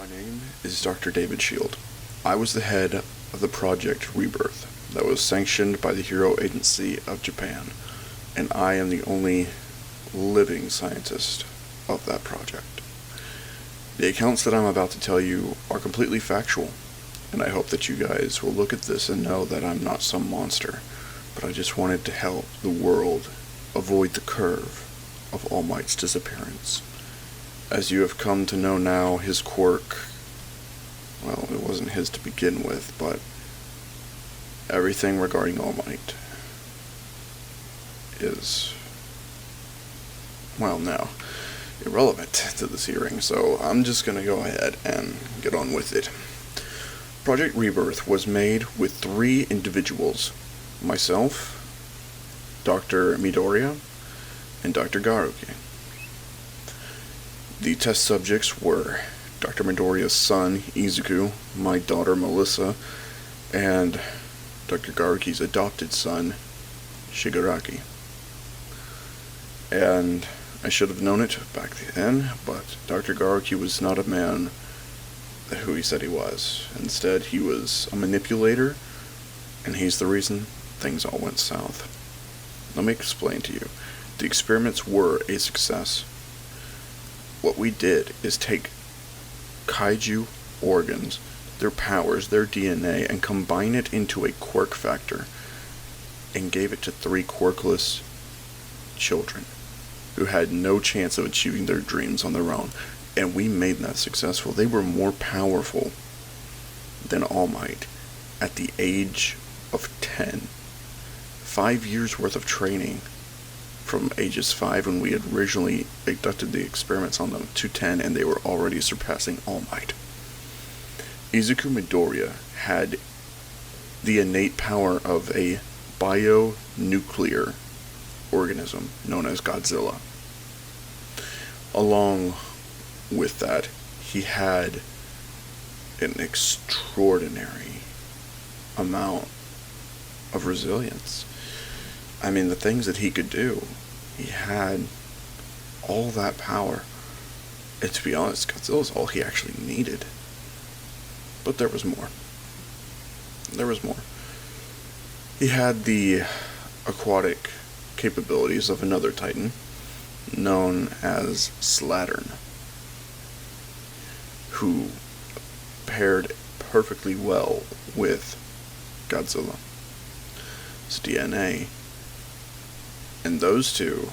My name is Dr. David Shield. I was the head of the project Rebirth that was sanctioned by the Hero Agency of Japan, and I am the only living scientist of that project. The accounts that I'm about to tell you are completely factual, and I hope that you guys will look at this and know that I'm not some monster, but I just wanted to help the world avoid the curve of All Might's disappearance. As you have come to know now, his quirk, well, it wasn't his to begin with, but everything regarding All Might is, well, now irrelevant to this hearing, so I'm just going to go ahead and get on with it. Project Rebirth was made with 3 individuals: myself, Dr. Midoriya, and Dr. Garuki. The test subjects were Dr. Midoriya's son, Izuku, my daughter, Melissa, and Dr. Garuki's adopted son, Shigaraki. And I should have known it back then, but Dr. Garuki was not a man who he said he was. Instead, he was a manipulator, and he's the reason things all went south. Let me explain to you. The experiments were a success. What we did is take Kaiju organs, their powers, their DNA, and combine it into a quirk factor, and gave it to 3 quirkless children who had no chance of achieving their dreams on their own, and we made that successful. They were more powerful than All Might at the age of 10. 5 years worth of training from ages 5 when we had originally conducted the experiments on them to 10, and they were already surpassing All Might. Izuku Midoriya had the innate power of a bionuclear organism known as Godzilla. Along with that, he had an extraordinary amount of resilience. I mean, the things that he could do, he had all that power. And to be honest, Godzilla's all he actually needed. But there was more. There was more. He had the aquatic capabilities of another Titan, known as Slattern, who paired perfectly well with Godzilla. His DNA, and those two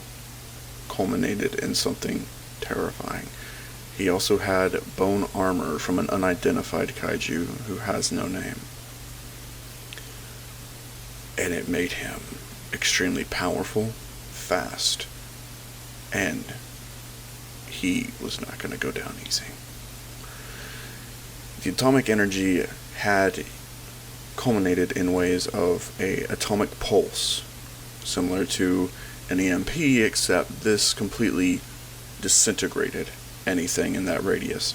culminated in something terrifying. He also had bone armor from an unidentified kaiju who has no name. And it made him extremely powerful, fast, and he was not going to go down easy. The atomic energy had culminated in ways of a atomic pulse, similar to an EMP, except this completely disintegrated anything in that radius.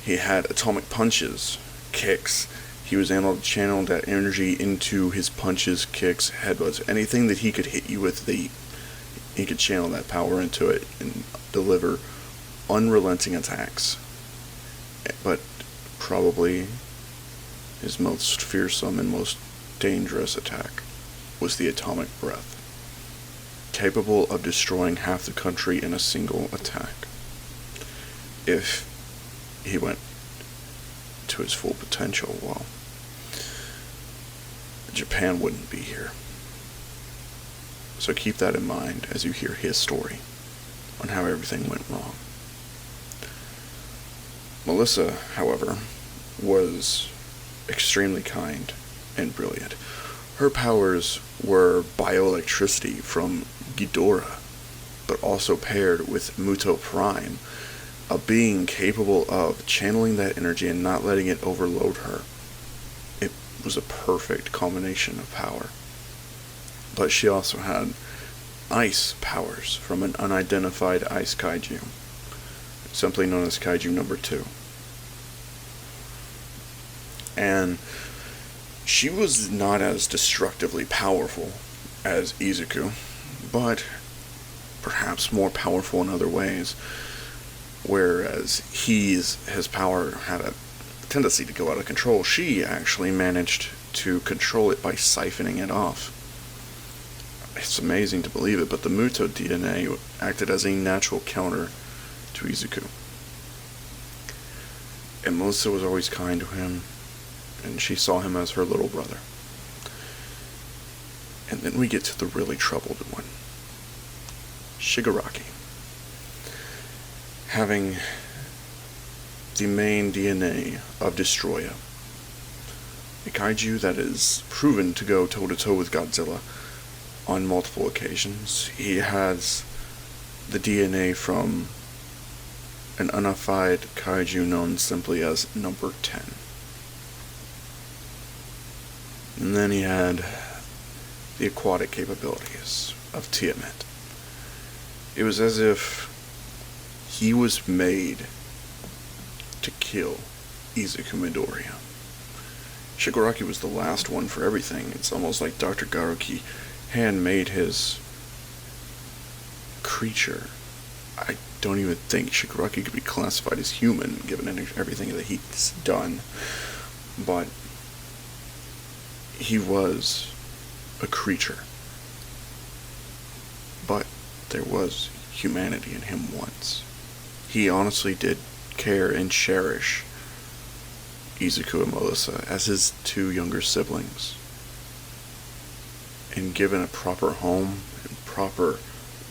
He had atomic punches, kicks. He was able to channel that energy into his punches, kicks, headbutts, anything that he could hit you with. He could channel that power into it and deliver unrelenting attacks. But probably his most fearsome and most dangerous attack was the atomic breath, capable of destroying half the country in a single attack. If he went to his full potential, well, Japan wouldn't be here. So keep that in mind as you hear his story on how everything went wrong. Melissa, however, was extremely kind and brilliant. Her powers were bioelectricity from Ghidorah, but also paired with Muto Prime, a being capable of channeling that energy and not letting it overload her. It was a perfect combination of power. But she also had ice powers from an unidentified ice kaiju, simply known as Kaiju number 2. And she was not as destructively powerful as Izuku, but perhaps more powerful in other ways. whereas his power had a tendency to go out of control. She actually managed to control it by siphoning it off. It's amazing to believe it, but the Muto DNA acted as a natural counter to Izuku. And Melissa was always kind to him, and she saw him as her little brother. And then we get to the really troubled one. Shigaraki. Having the main DNA of Destroya, a kaiju that is proven to go toe-to-toe with Godzilla on multiple occasions. He has the DNA from an unified kaiju known simply as Number 10. And then he had the aquatic capabilities of Tiamat. It was as if he was made to kill Izuku Midoriya. Shigaraki was the last one for everything. It's almost like Dr. Garuki handmade his creature. I don't even think Shigaraki could be classified as human, given everything that he's done. But he was a creature. But there was humanity in him once. He honestly did care and cherish Izuku and Melissa as his two younger siblings. And given a proper home and proper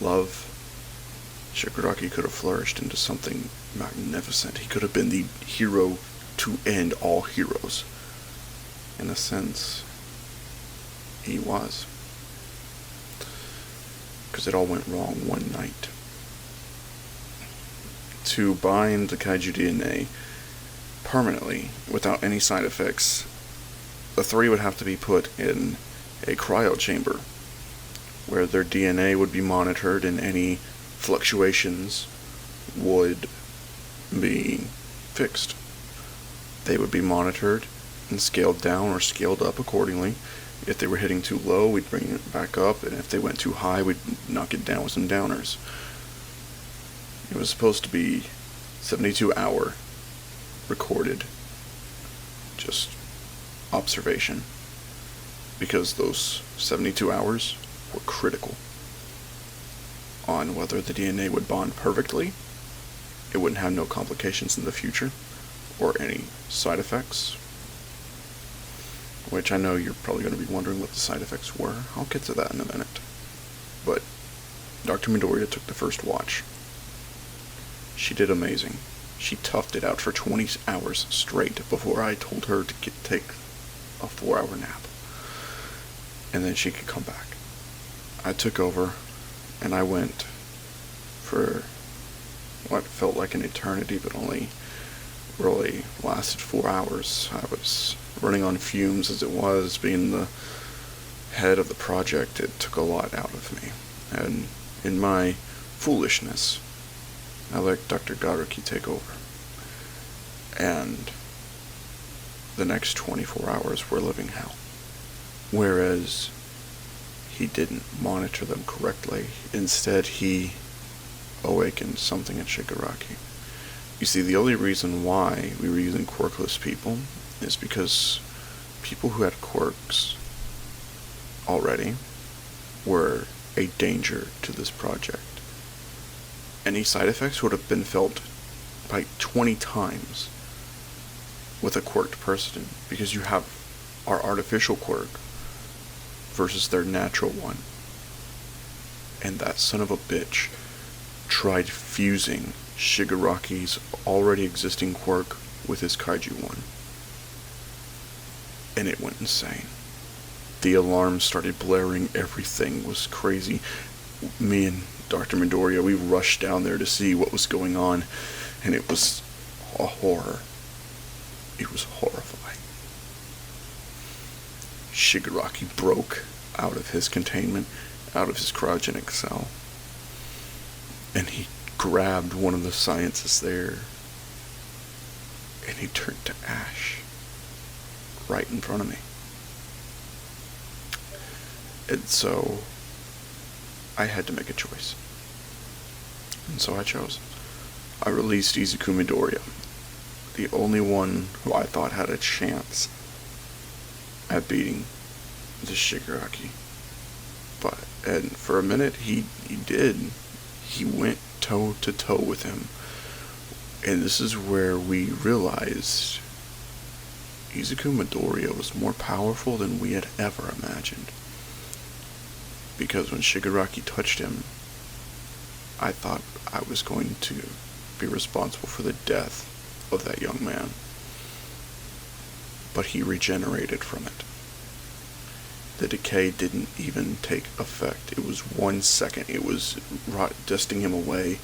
love, Shigaraki could have flourished into something magnificent. He could have been the hero to end all heroes. In a sense, he was. Because it all went wrong one night. To bind the kaiju DNA permanently, without any side effects, the three would have to be put in a cryo chamber, where their DNA would be monitored and any fluctuations would be fixed. They would be monitored and scaled down or scaled up accordingly. If they were hitting too low, we'd bring it back up, and if they went too high, we'd knock it down with some downers. It was supposed to be 72-hour recorded, just observation, because those 72 hours were critical on whether the DNA would bond perfectly, it wouldn't have no complications in the future, or any side effects, which I know you're probably going to be wondering what the side effects were. I'll get to that in a minute. But Dr. Midoriya took the first watch. She did amazing. She toughed it out for 20 hours straight before I told her to take a 4-hour nap. And then she could come back. I took over, and I went for what felt like an eternity, but only really lasted 4 hours. I was running on fumes as it was. Being the head of the project, it took a lot out of me. And in my foolishness, I let Dr. Garuki take over. And the next 24 hours were living hell. Whereas he didn't monitor them correctly. Instead, he awakened something in Shigaraki. You see, the only reason why we were using quirkless people is because people who had quirks already were a danger to this project. Any side effects would have been felt by 20 times with a quirked person, because you have our artificial quirk versus their natural one. And that son of a bitch tried fusing Shigaraki's already existing quirk with his kaiju one. And it went insane. The alarms started blaring, everything was crazy. Me and Dr. Midoriya, we rushed down there to see what was going on, and it was a horror. It was horrifying. Shigaraki broke out of his containment, out of his cryogenic cell, and he grabbed one of the scientists there, and he turned to ash right in front of me. And so I had to make a choice. And so I chose. I released Izuku Midoriya, the only one who I thought had a chance at beating the Shigaraki. And for a minute he did. He went toe to toe with him. And this is where we realized Izuku Midoriya was more powerful than we had ever imagined. Because when Shigaraki touched him, I thought I was going to be responsible for the death of that young man. But he regenerated from it. The decay didn't even take effect. It was 1 second. It was dusting him away,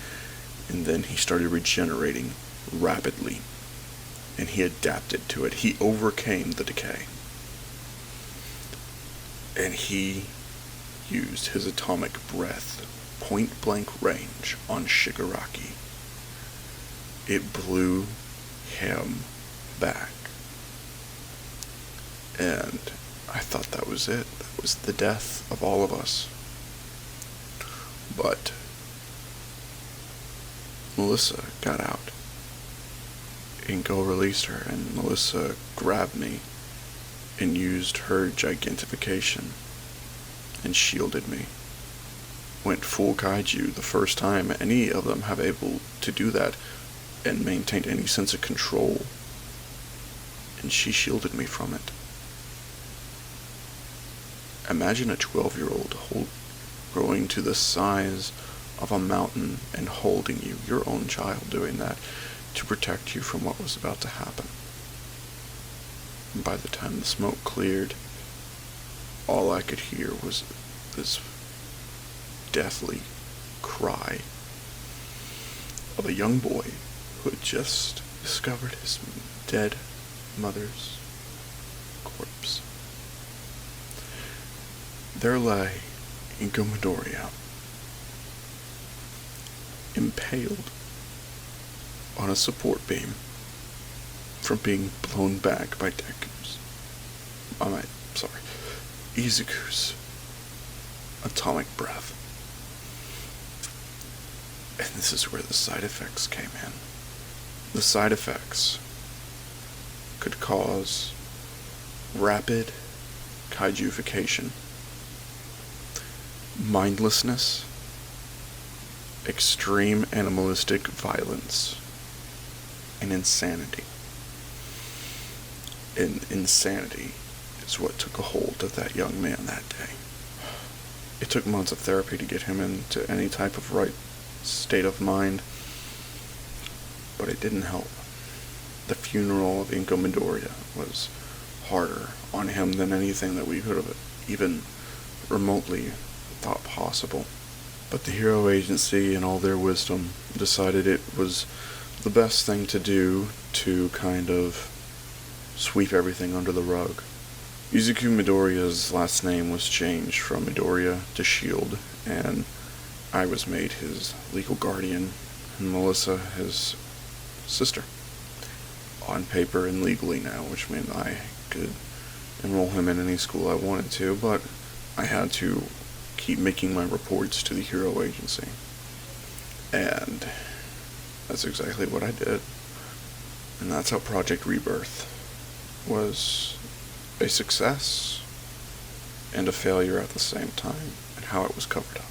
and then he started regenerating rapidly. And he adapted to it. He overcame the decay. And he used his atomic breath, point blank range, on Shigaraki. It blew him back. And I thought that was it. That was the death of all of us. But Melissa got out. Inko released her, and Melissa grabbed me and used her gigantification and shielded me. Went full kaiju the first time any of them have able to do that and maintained any sense of control. And she shielded me from it. Imagine a 12-year-old growing to the size of a mountain and holding you, your own child, doing that to protect you from what was about to happen. And by the time the smoke cleared, all I could hear was this deathly cry of a young boy who had just discovered his dead mother's corpse. There lay Izuku Midoriya, impaled on a support beam from being blown back by Izuku's atomic breath. And this is where the side effects came in. The side effects could cause rapid kaijuification, mindlessness, extreme animalistic violence, and insanity. And insanity is what took a hold of that young man that day. It took months of therapy to get him into any type of right state of mind, but it didn't help. The funeral of Izuku Midoriya was harder on him than anything that we could have even remotely thought possible. But the Hero Agency, in all their wisdom, decided it was the best thing to do to kind of sweep everything under the rug. Izuku Midoriya's last name was changed from Midoriya to Shield, and I was made his legal guardian, and Melissa his sister. On paper and legally now, which meant I could enroll him in any school I wanted to, but I had to keep making my reports to the Hero Agency. And that's exactly what I did. And that's how Project Rebirth was a success and a failure at the same time, and how it was covered up.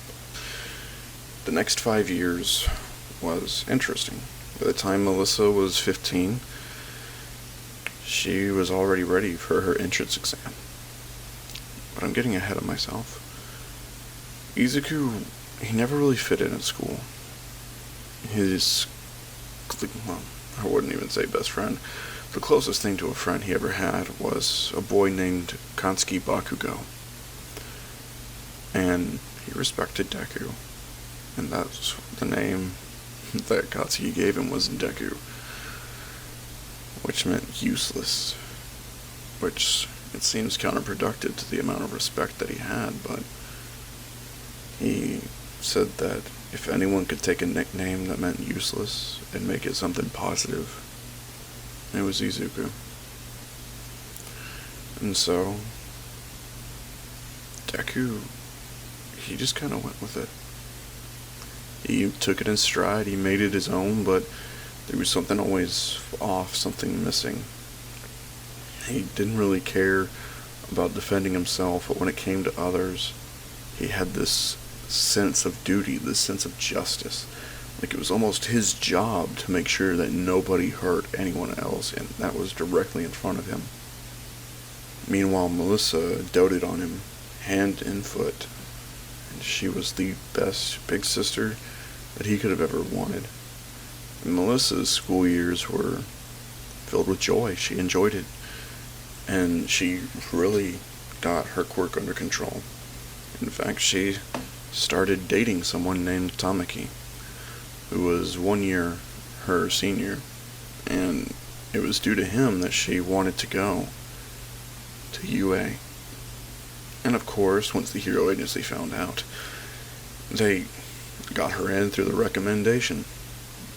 The next 5 years was interesting. By the time Melissa was 15, she was already ready for her entrance exam. But I'm getting ahead of myself. Izuku, he never really fit in at school. His, well, I wouldn't even say best friend. The closest thing to a friend he ever had was a boy named Katsuki Bakugo. And he respected Deku. And that's the name that Katsuki gave him, was Deku. Which meant useless. Which it seems counterproductive to the amount of respect that he had, but he said that if anyone could take a nickname that meant useless and make it something positive, it was Izuku. And so, Deku, he just kind of went with it. He took it in stride, he made it his own, but there was something always off, something missing. He didn't really care about defending himself, but when it came to others, he had this sense of duty, this sense of justice. Like it was almost his job to make sure that nobody hurt anyone else, and that was directly in front of him. Meanwhile, Melissa doted on him, hand and foot, and she was the best big sister that he could have ever wanted. And Melissa's school years were filled with joy. She enjoyed it, and she really got her quirk under control. In fact, she started dating someone named Tamaki, who was 1 year her senior, and it was due to him that she wanted to go to UA. And of course, once the Hero Agency found out, they got her in through the recommendation,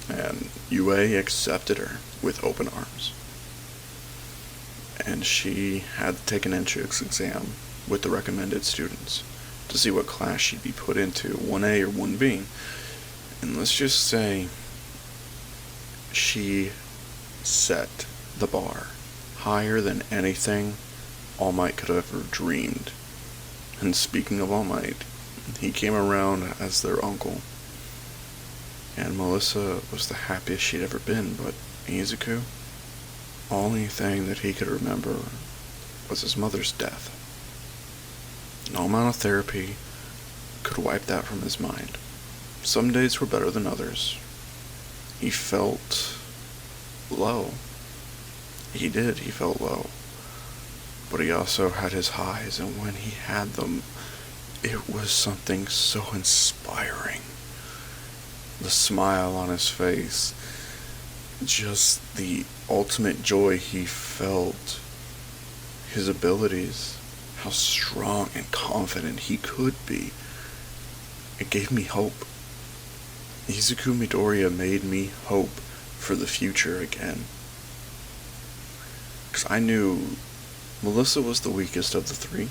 and UA accepted her with open arms. And she had to take an entrance exam with the recommended students to see what class she'd be put into, 1A or 1B. And let's just say she set the bar higher than anything All Might could have ever dreamed. And speaking of All Might, he came around as their uncle. And Melissa was the happiest she'd ever been, but Izuku, only thing that he could remember was his mother's death. No amount of therapy could wipe that from his mind. Some days were better than others. He felt low. He felt low. But he also had his highs, and when he had them, it was something so inspiring. The smile on his face, just the ultimate joy he felt, his abilities, how strong and confident he could be. It gave me hope. Izuku Midoriya made me hope for the future again. Because I knew Melissa was the weakest of the three.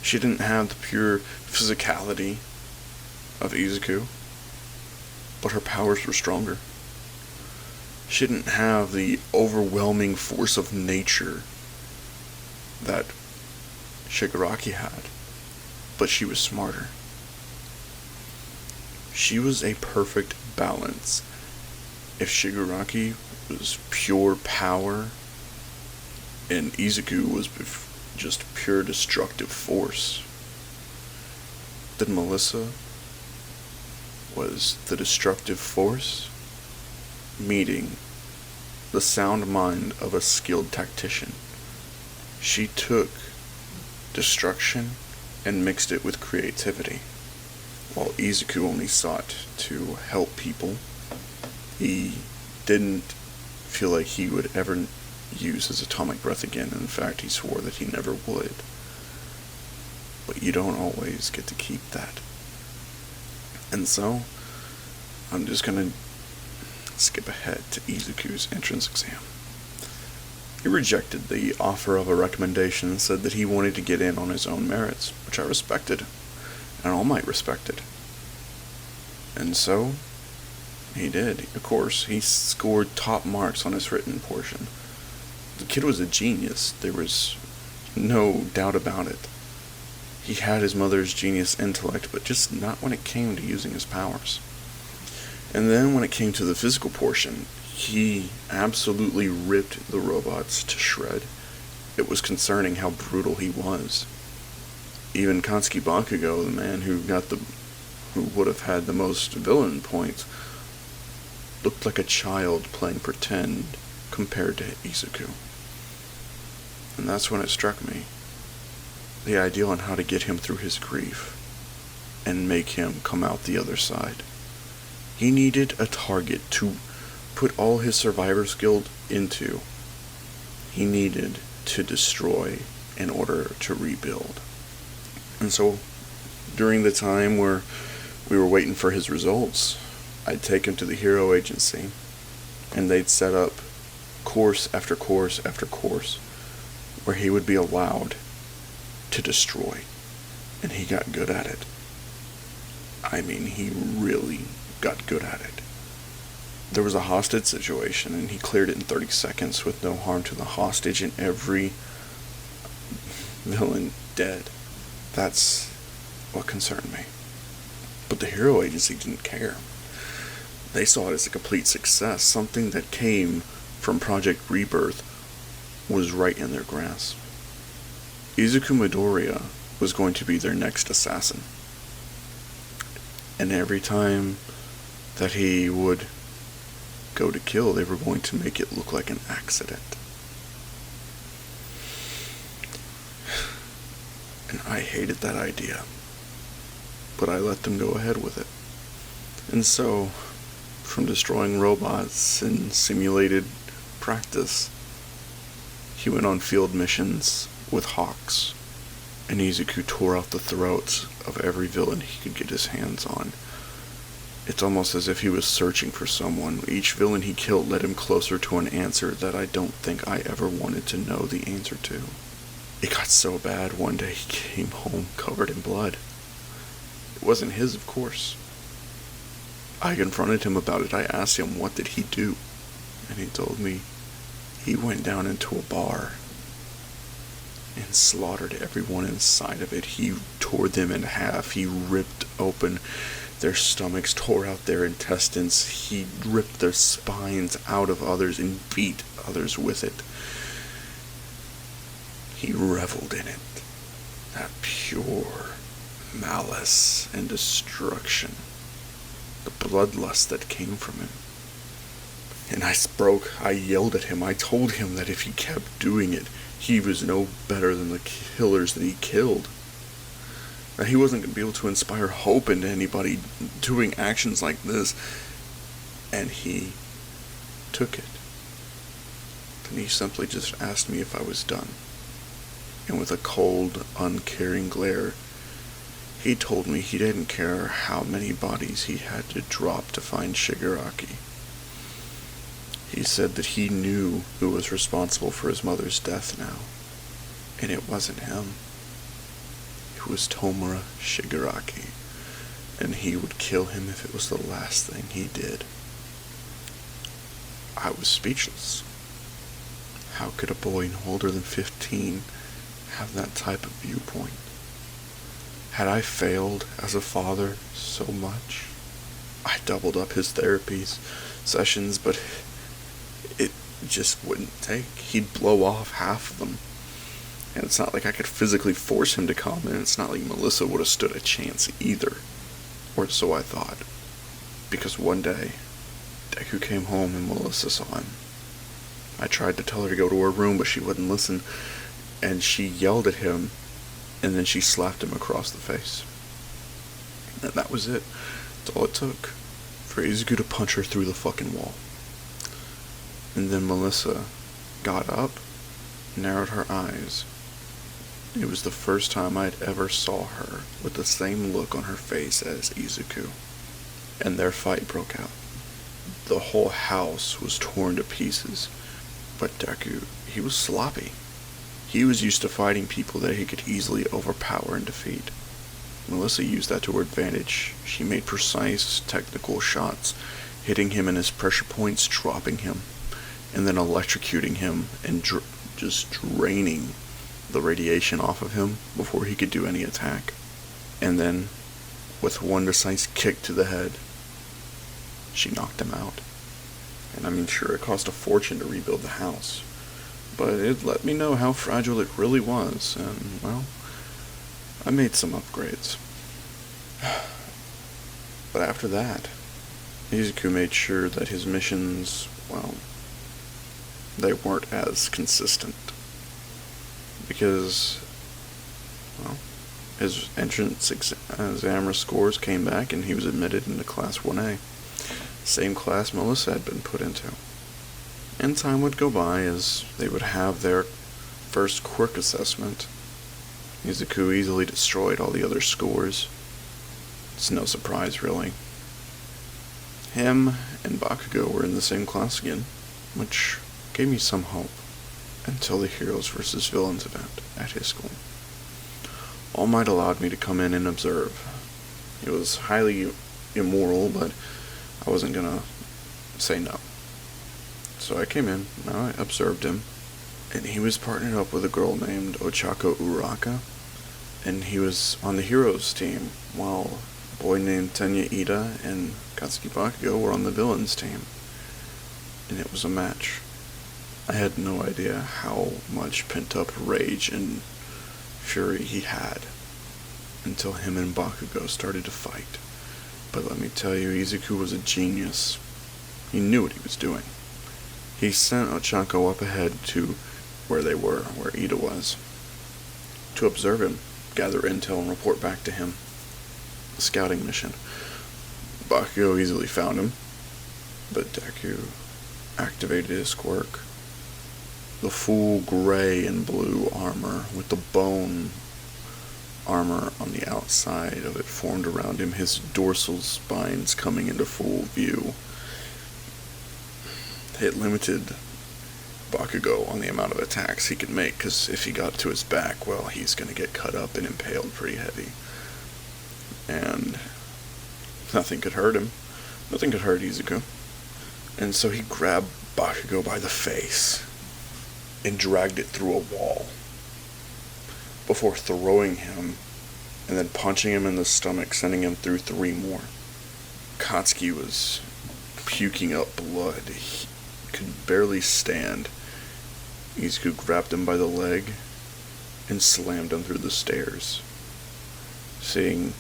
She didn't have the pure physicality of Izuku, but her powers were stronger. She didn't have the overwhelming force of nature that Shigaraki had, but she was smarter. She was a perfect balance. If Shigaraki was pure power and Izuku was just pure destructive force, then Melissa was the destructive force meeting the sound mind of a skilled tactician. She took destruction and mixed it with creativity. While Izuku only sought to help people, he didn't feel like he would ever use his atomic breath again. In fact, he swore that he never would. But you don't always get to keep that. And so, I'm just gonna skip ahead to Izuku's entrance exam. He rejected the offer of a recommendation and said that he wanted to get in on his own merits, which I respected, and All Might respected. And so, he did. Of course, he scored top marks on his written portion. The kid was a genius. There was no doubt about it. He had his mother's genius intellect, but just not when it came to using his powers. And then when it came to the physical portion, he absolutely ripped the robots to shred. It was concerning how brutal he was. Even Katsuki Bakugo, the man who would have had the most villain points, looked like a child playing pretend compared to Izuku. And that's when it struck me. The idea on how to get him through his grief and make him come out the other side. He needed a target to put all his survivor skill into. He needed to destroy in order to rebuild. And so, during the time where we were waiting for his results, I'd take him to the Hero Agency, and they'd set up course after course after course, where he would be allowed to destroy, and he got good at it. I mean, he really got good at it. There was a hostage situation, and he cleared it in 30 seconds with no harm to the hostage and every villain dead. That's what concerned me. But the hero agency didn't care. They saw it as a complete success. Something that came from Project Rebirth was right in their grasp. Izuku Midoriya was going to be their next assassin. And every time that he would go to kill, they were going to make it look like an accident. And I hated that idea. But I let them go ahead with it. And so, from destroying robots in simulated practice, he went on field missions with hawks, and Izuku tore out the throats of every villain he could get his hands on. It's almost as if he was searching for someone. Each villain he killed led him closer to an answer that I don't think I ever wanted to know the answer to. It got so bad one day he came home covered in blood. It wasn't his, of course. I confronted him about it. I asked him, what did he do? And he told me he went down into a bar and slaughtered everyone inside of it. He tore them in half. He ripped open their stomachs, tore out their intestines. He ripped their spines out of others and beat others with it. He reveled in it. That pure malice and destruction. The bloodlust that came from him. And I spoke. I yelled at him. I told him that if he kept doing it, he was no better than the killers that he killed. That he wasn't going to be able to inspire hope into anybody doing actions like this. And he took it. And he simply just asked me if I was done. And with a cold, uncaring glare, he told me he didn't care how many bodies he had to drop to find Shigaraki. He said that he knew who was responsible for his mother's death now. And it wasn't him. It was Tomura Shigaraki. And he would kill him if it was the last thing he did. I was speechless. How could a boy no older than 15 have that type of viewpoint? Had I failed as a father so much? I doubled up his therapy sessions, but it just wouldn't take. He'd blow off half of them. And it's not like I could physically force him to come, and it's not like Melissa would have stood a chance either. Or so I thought. Because one day, Deku came home and Melissa saw him. I tried to tell her to go to her room, but she wouldn't listen. And she yelled at him, and then she slapped him across the face. And that was it. That's all it took for Izuku to punch her through the fucking wall. And then Melissa got up, narrowed her eyes. It was the first time I'd ever saw her with the same look on her face as Izuku. And their fight broke out. The whole house was torn to pieces. But Deku, he was sloppy. He was used to fighting people that he could easily overpower and defeat. Melissa used that to her advantage. She made precise, technical shots, hitting him in his pressure points, dropping him, and then electrocuting him and just draining the radiation off of him before he could do any attack. And then, with one precise kick to the head, she knocked him out. And I mean, sure, it cost a fortune to rebuild the house, but it let me know how fragile it really was, and, well, I made some upgrades. But after that, Izuku made sure that his missions, well, they weren't as consistent. Because, well, his entrance exam scores came back and he was admitted into Class 1A. Same class Melissa had been put into. And time would go by as they would have their first quirk assessment. Izuku easily destroyed all the other scores. It's no surprise, really. Him and Bakugo were in the same class again, which gave me some hope, until the Heroes vs. Villains event at his school. All Might allowed me to come in and observe, It was highly immoral, but I wasn't gonna say no. So I came in, I observed him, and he was partnered up with a girl named Ochako Uraka, and he was on the heroes team, while a boy named Tenya Ida and Katsuki Bakugo were on the villains team. And it was a match. I had no idea how much pent-up rage and fury he had until him and Bakugo started to fight. But let me tell you, Izuku was a genius. He knew what he was doing. He sent Ochako up ahead to where they were, where Ida was, to observe him, gather intel, and report back to him. A scouting mission. Bakugo easily found him, but Deku activated his quirk. The full gray and blue armor with the bone armor on the outside of it formed around him, his dorsal spines coming into full view. It limited Bakugo on the amount of attacks he could make, because if he got to his back, well, he's going to get cut up and impaled pretty heavy. And nothing could hurt him. Nothing could hurt Izuku. And so he grabbed Bakugo by the face and dragged it through a wall before throwing him and then punching him in the stomach, sending him through 3 more. Katsuki was puking up blood. He could barely stand. Izuku grabbed him by the leg and slammed him through the stairs. Seeing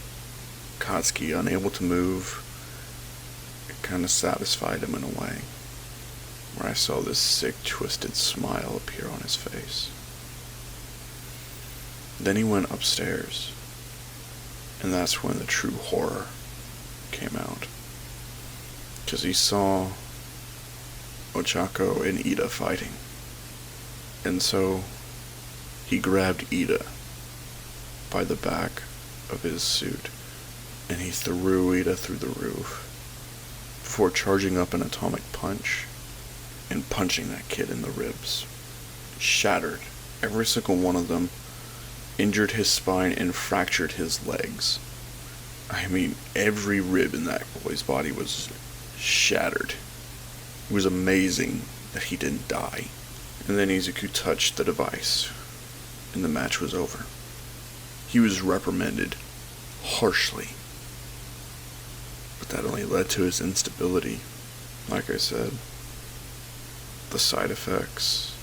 Katsuki unable to move, it kind of satisfied him in a way, where I saw this sick, twisted smile appear on his face. Then he went upstairs, and that's when the true horror came out. Because he saw Ochako and Ida fighting. And so he grabbed Ida by the back of his suit, and he threw Ida through the roof before charging up an atomic punch and punching that kid in the ribs. Shattered every single one of them, injured his spine, and fractured his legs. I mean, every rib in that boy's body was shattered. It was amazing that he didn't die. And then Izuku touched the device, and the match was over. He was reprimanded harshly, but that only led to his instability. Like I said, the side effects,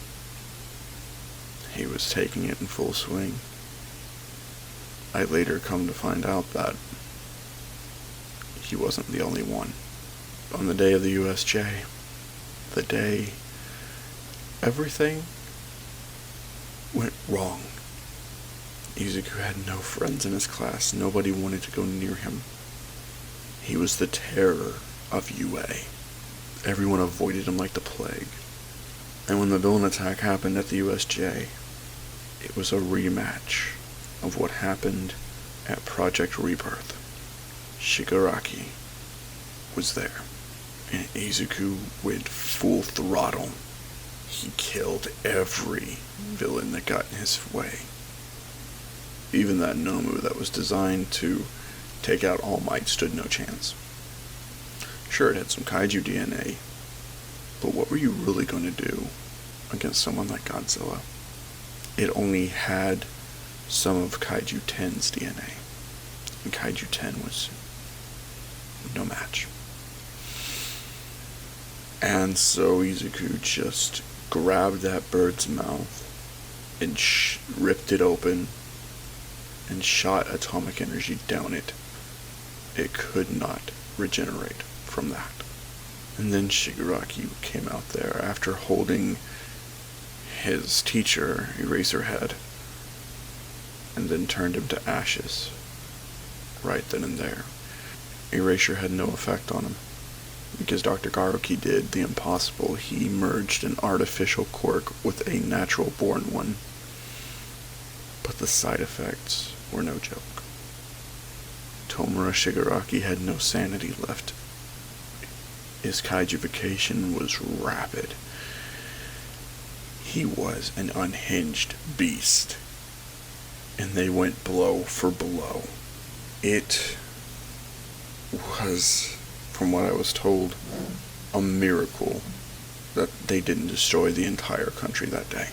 he was taking it in full swing. I later come to find out that he wasn't the only one. On the day of the USJ, the day everything went wrong, Izuku had no friends in his class. Nobody wanted to go near him. He was the terror of UA. Everyone avoided him like the plague. And when the villain attack happened at the USJ, it was a rematch of what happened at Project Rebirth. Shigaraki was there, and Izuku went full throttle. He killed every villain that got in his way. Even that Nomu that was designed to take out All Might stood no chance. Sure, it had some kaiju DNA, but what were you really going to do against someone like Godzilla? It only had some of Kaiju 10's DNA, and Kaiju 10 was no match. And so Izuku just grabbed that bird's mouth and ripped it open and shot atomic energy down it. It could not regenerate from that. And then Shigaraki came out there after holding his teacher, Eraserhead, and then turned him to ashes right then and there. Erasure had no effect on him, because Dr. Garuki did the impossible. He merged an artificial quirk with a natural-born one. But the side effects were no joke. Tomura Shigaraki had no sanity left. His kaijufication was rapid. He was an unhinged beast. And they went blow for blow. It was, from what I was told, a miracle that they didn't destroy the entire country that day.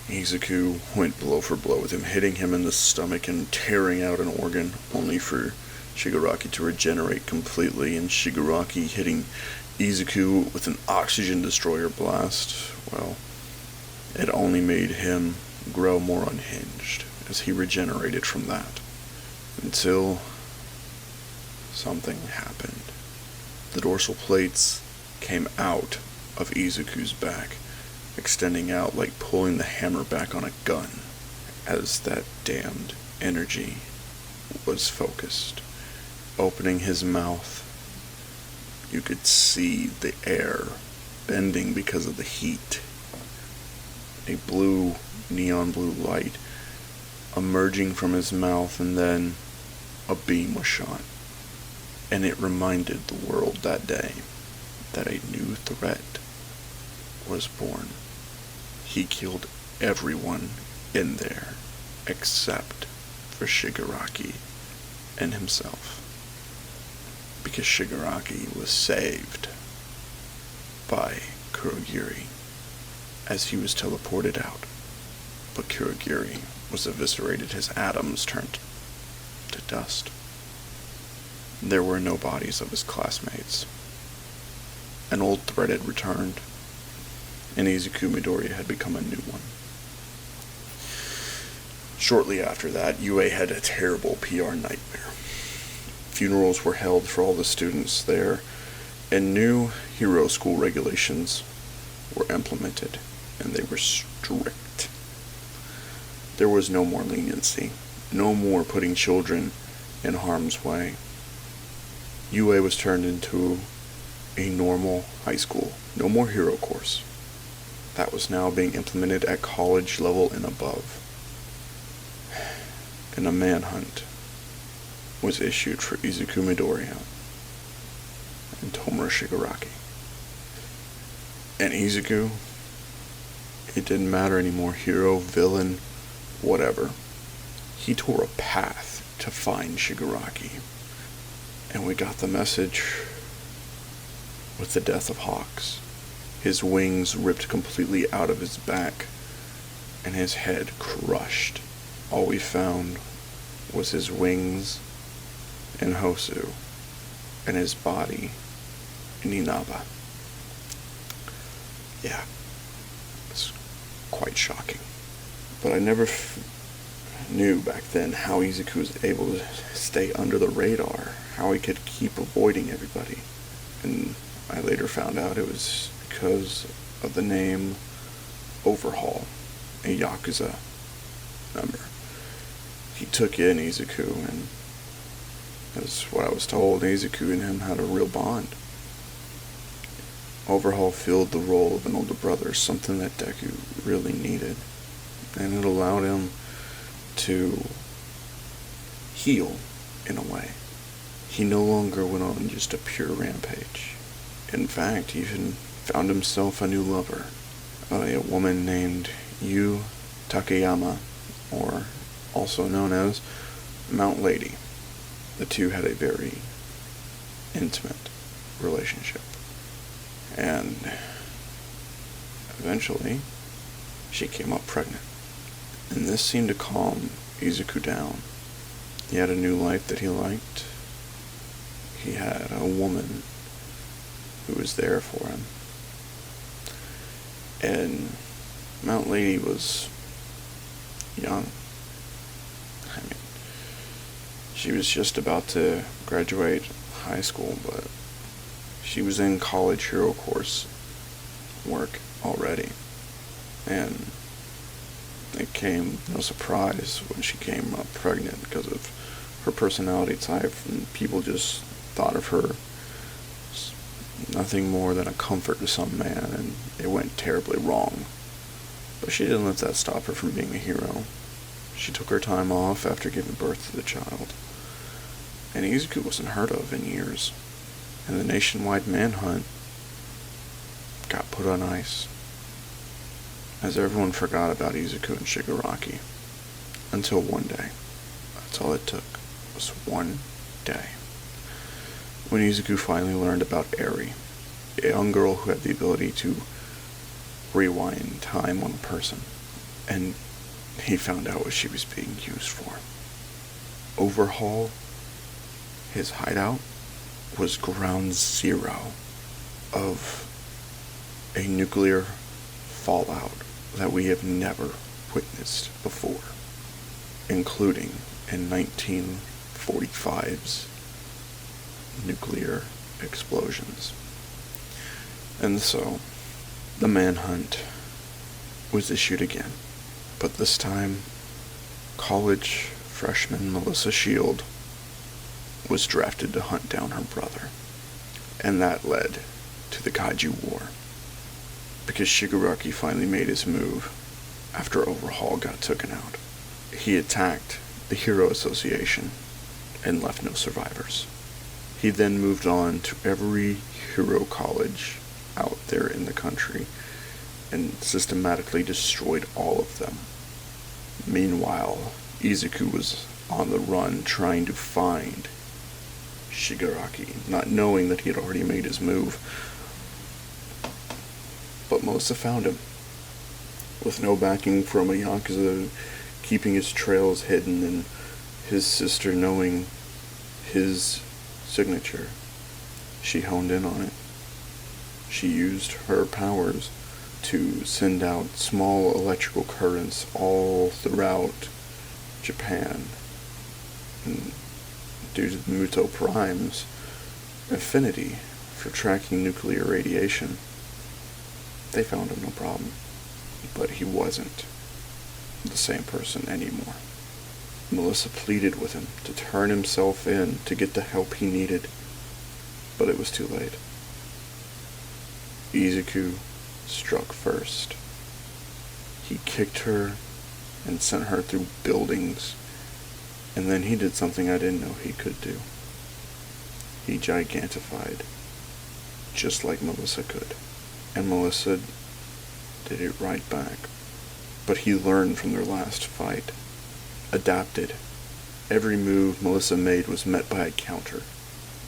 Izuku went blow for blow with him, hitting him in the stomach and tearing out an organ, only for Shigaraki to regenerate completely, and Shigaraki hitting Izuku with an oxygen destroyer blast. Well, it only made him grow more unhinged as he regenerated from that. Until something happened. The dorsal plates came out of Izuku's back, extending out like pulling the hammer back on a gun, as that damned energy was focused. Opening his mouth, you could see the air bending because of the heat. A blue, neon blue light emerging from his mouth, and then a beam was shot. And it reminded the world that day that a new threat was born. He killed everyone in there except for Shigaraki and himself. Because Shigaraki was saved by Kurogiri as he was teleported out. But Kurogiri was eviscerated, his atoms turned to dust. There were no bodies of his classmates. An old threat had returned, and Izuku Midoriya had become a new one. Shortly after that, UA had a terrible PR nightmare. Funerals were held for all the students there, and new hero school regulations were implemented, and they were strict. There was no more leniency, no more putting children in harm's way. UA was turned into a normal high school. No more hero course. That was now being implemented at college level and above. And a manhunt was issued for Izuku Midoriya and Tomura Shigaraki. And Izuku, it didn't matter anymore, hero, villain, whatever. He tore a path to find Shigaraki. And we got the message with the death of Hawks. His wings ripped completely out of his back, and his head crushed. All we found was his wings in Hosu, and his body in Inaba. Yeah, it's quite shocking. But I never knew back then how Izuku was able to stay under the radar, how he could keep avoiding everybody. And I later found out it was because of the name Overhaul, a Yakuza member. He took in Izuku, and that's what I was told. Izuku and him had a real bond. Overhaul filled the role of an older brother, something that Deku really needed. And it allowed him to heal in a way. He no longer went on just a pure rampage. In fact, he even found himself a new lover, a woman named Yu Takayama, or also known as Mount Lady. The two had a very intimate relationship. And eventually, she came up pregnant. And this seemed to calm Izuku down. He had a new life that he liked. He had a woman who was there for him. And Mount Lady was young. I mean, she was just about to graduate high school, but she was in college hero course work already. And it came no surprise when she came up pregnant because of her personality type, and people just thought of her as nothing more than a comfort to some man, and it went terribly wrong. But she didn't let that stop her from being a hero. She took her time off after giving birth to the child. And Izuku wasn't heard of in years, and the nationwide manhunt got put on ice, as everyone forgot about Izuku and Shigaraki. Until one day. That's all it took, was one day. when Izuku finally learned about Eri, a young girl who had the ability to rewind time on a person, and he found out what she was being used for. Overhaul, his hideout, was ground zero of a nuclear fallout that we have never witnessed before, including in 1945's nuclear explosions. And so, the manhunt was issued again, but this time, college freshman Melissa Shield was drafted to hunt down her brother, and that led to the Kaiju War, because Shigaraki finally made his move after Overhaul got taken out. He attacked the Hero Association and left no survivors. He then moved on to every hero college out there in the country and systematically destroyed all of them. Meanwhile, Izuku was on the run trying to find Shigaraki, not knowing that he had already made his move. But Melissa found him, with no backing from a Yakuza keeping his trails hidden and his sister knowing his signature. She honed in on it. She used her powers to send out small electrical currents all throughout Japan. And due to the Muto Prime's affinity for tracking nuclear radiation, they found him no problem. But he wasn't the same person anymore. Melissa pleaded with him to turn himself in to get the help he needed, but it was too late. Izuku struck first. He kicked her and sent her through buildings, and then he did something I didn't know he could do. He gigantified, just like Melissa could, and Melissa did it right back. But he learned from their last fight, adapted. Every move Melissa made was met by a counter,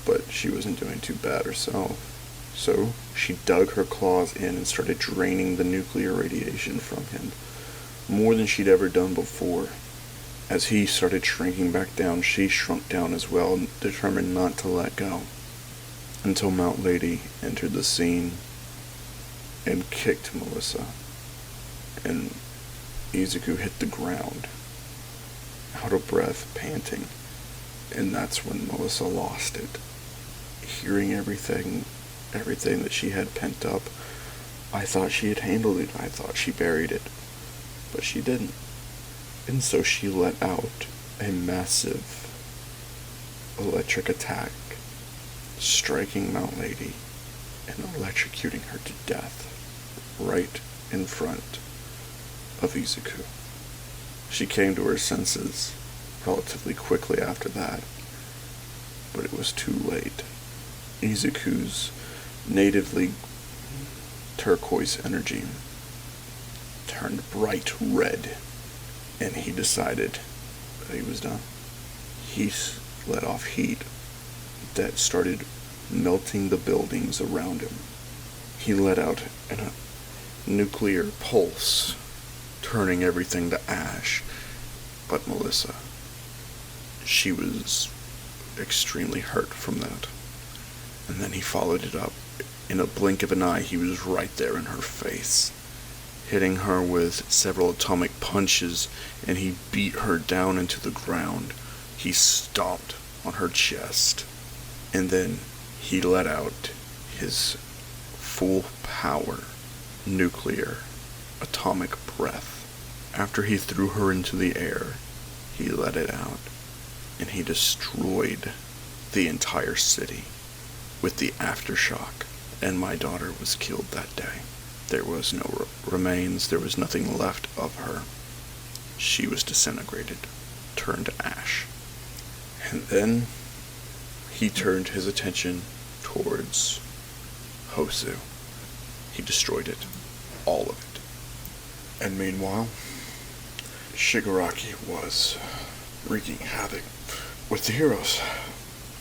but she wasn't doing too bad herself. So she dug her claws in and started draining the nuclear radiation from him, more than she'd ever done before. As he started shrinking back down, she shrunk down as well, determined not to let go, until Mount Lady entered the scene and kicked Melissa, and Izuku hit the ground, out of breath, panting, and that's when Melissa lost it. Hearing everything that she had pent up, I thought she had handled it. I thought she buried it, but she didn't. And so she let out a massive electric attack, striking Mount Lady and electrocuting her to death right in front of Izuku. She came to her senses relatively quickly after that, but it was too late. Izuku's natively turquoise energy turned bright red, and he decided that he was done. He let off heat that started melting the buildings around him. He let out a nuclear pulse, turning everything to ash. But Melissa, she was extremely hurt from that. And then he followed it up. In a blink of an eye, he was right there in her face, hitting her with several atomic punches, and he beat her down into the ground. He stomped on her chest, and then he let out his full power nuclear atomic breath. After he threw her into the air, he let it out, and he destroyed the entire city with the aftershock, and my daughter was killed that day. There was no remains, there was nothing left of her. She was disintegrated, turned to ash. And then he turned his attention towards Hosu. He destroyed it, all of it. And meanwhile, Shigaraki was wreaking havoc with the heroes.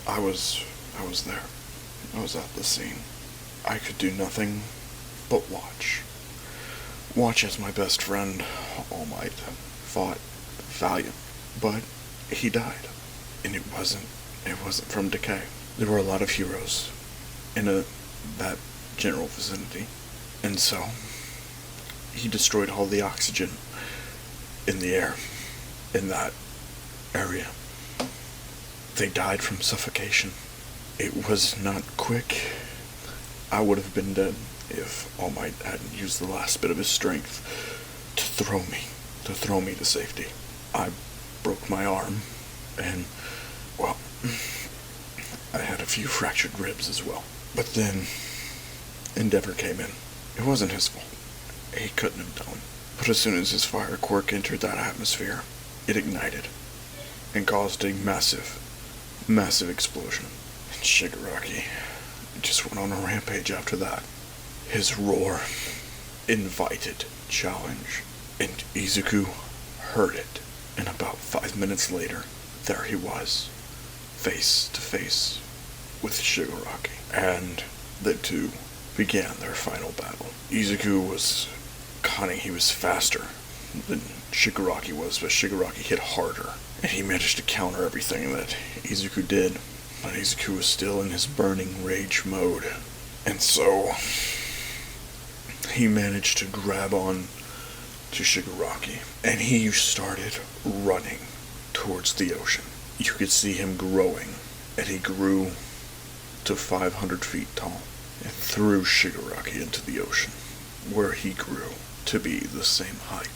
I was I was there. I was at the scene. I could do nothing but watch. Watch as my best friend, All Might, fought valiant, but he died. And it wasn't from decay. There were a lot of heroes in that general vicinity, and so he destroyed all the oxygen in the air in that area. They died from suffocation. It was not quick. I would have been dead if All Might hadn't used the last bit of his strength to throw me to safety. I broke my arm, and, well, I had a few fractured ribs as well. But then Endeavor came in. It wasn't his fault. He couldn't have done. But as soon as his fire quirk entered that atmosphere, it ignited and caused a massive explosion. And Shigaraki just went on a rampage after that. His roar invited challenge, and Izuku heard it. And about 5 minutes later, there he was, face to face with Shigaraki. And the two began their final battle. Izuku was cunning. He was faster than Shigaraki was, but Shigaraki hit harder. And he managed to counter everything that Izuku did. But Izuku was still in his burning rage mode. And so he managed to grab on to Shigaraki. And he started running towards the ocean. You could see him growing. And he grew to 500 feet tall and threw Shigaraki into the ocean, where he grew to be the same height.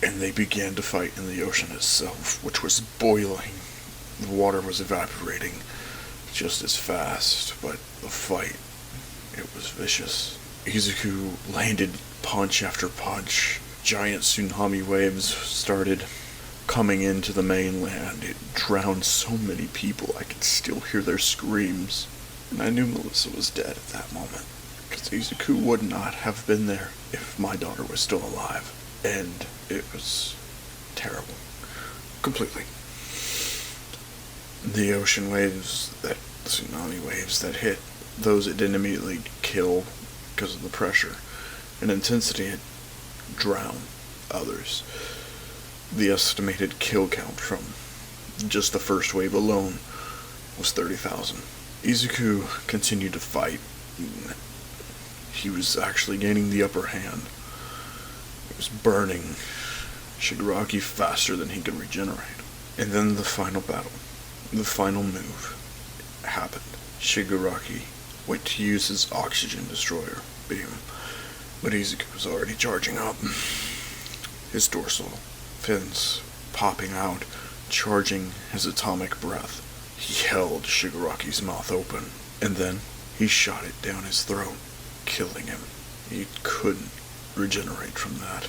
And they began to fight in the ocean itself, which was boiling. The water was evaporating just as fast, but the fight, it was vicious. Izuku landed punch after punch. Giant tsunami waves started coming into the mainland. It drowned so many people I could still hear their screams. And I knew Melissa was dead at that moment, because Izuku would not have been there if my daughter was still alive. And it was terrible. Completely. The ocean waves, the tsunami waves that hit those it didn't immediately kill because of the pressure and intensity, it drowned others. The estimated kill count from just the first wave alone was 30,000. Izuku continued to fight. He was actually gaining the upper hand. It was burning Shigaraki faster than he could regenerate. And then the final battle, the final move, happened. Shigaraki went to use his oxygen destroyer beam, but Izuku was already charging up. His dorsal fins popping out, charging his atomic breath. He held Shigaraki's mouth open, and then he shot it down his throat, killing him. He couldn't regenerate from that.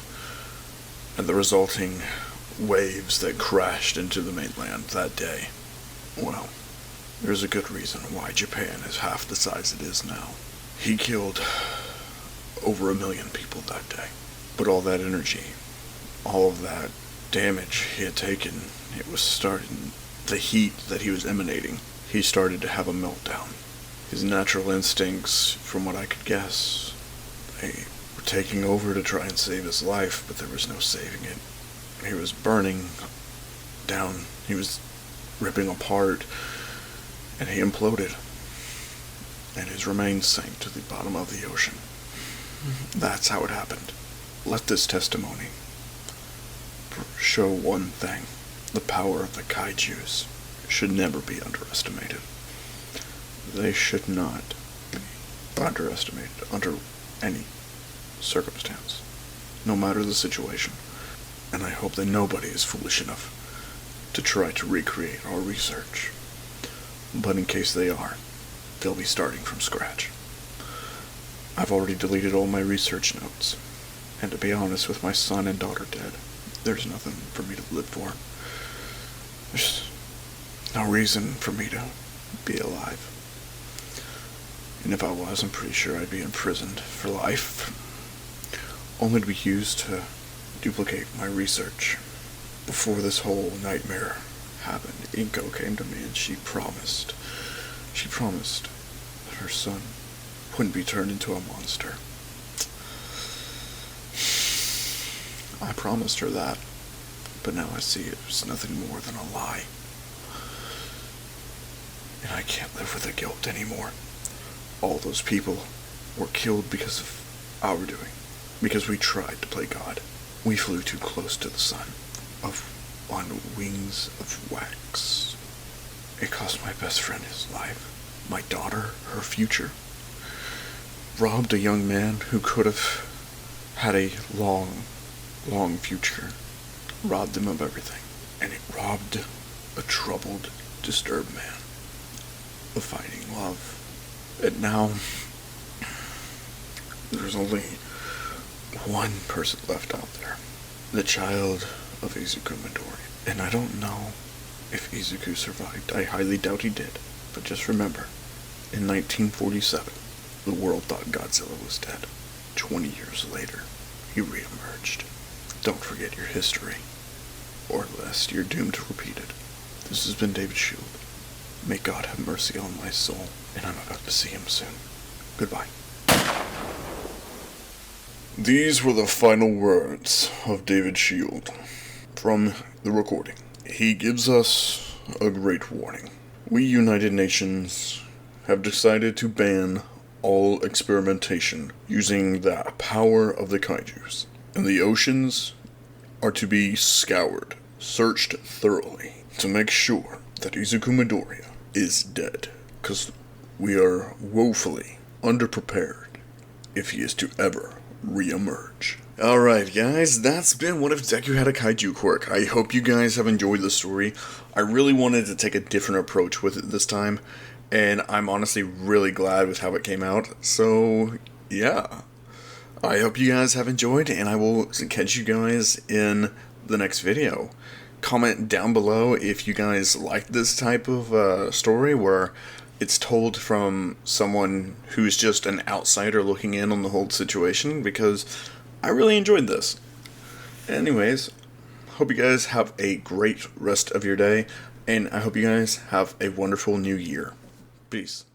And the resulting waves that crashed into the mainland that day, well, there's a good reason why Japan is half the size it is now. He killed over 1 million people that day. But all that energy, all of that damage he had taken, it was starting, the heat that he was emanating, he started to have a meltdown. His natural instincts, from what I could guess, they were taking over to try and save his life, but there was no saving it. He was burning down, he was ripping apart, and he imploded, and his remains sank to the bottom of the ocean. That's how it happened. Let this testimony show one thing. The power of the kaijus should never be underestimated. They should not be underestimated under any circumstance, no matter the situation. And I hope that nobody is foolish enough to try to recreate our research. But in case they are, they'll be starting from scratch. I've already deleted all my research notes, and to be honest, with my son and daughter dead, there's nothing for me to live for. There's no reason for me to be alive. And if I was, I'm pretty sure I'd be imprisoned for life, only to be used to duplicate my research. Before this whole nightmare happened, Inko came to me and she promised She promised that her son wouldn't be turned into a monster. I promised her that, but now I see it was nothing more than a lie. And I can't live with the guilt anymore. All those people were killed because of our doing. Because we tried to play God. We flew too close to the sun. On wings of wax. It cost my best friend his life. My daughter, her future. Robbed a young man who could have had a long future. Robbed him of everything. And it robbed a troubled, disturbed man of finding love. And now, there's only one person left out there. The child of Izuku Midoriya. And I don't know if Izuku survived. I highly doubt he did. But just remember, in 1947, the world thought Godzilla was dead. 20 years later, he reemerged. Don't forget your history, or lest you're doomed to repeat it. This has been David Shield. May God have mercy on my soul, and I'm about to see him soon. Goodbye. These were the final words of David Shield from the recording. He gives us a great warning. We United Nations have decided to ban all experimentation using the power of the kaijus. And the oceans are to be scoured, searched thoroughly, to make sure that Izuku Midoriya is dead. Because we are woefully underprepared if he is to ever re-emerge. Alright guys, that's been What If Deku Had a Kaiju Quirk. I hope you guys have enjoyed the story. I really wanted to take a different approach with it this time, and I'm honestly really glad with how it came out. So, yeah. I hope you guys have enjoyed, and I will catch you guys in the next video. Comment down below if you guys like this type of story where it's told from someone who's just an outsider looking in on the whole situation, because I really enjoyed this. Anyways, hope you guys have a great rest of your day, and I hope you guys have a wonderful new year. Peace.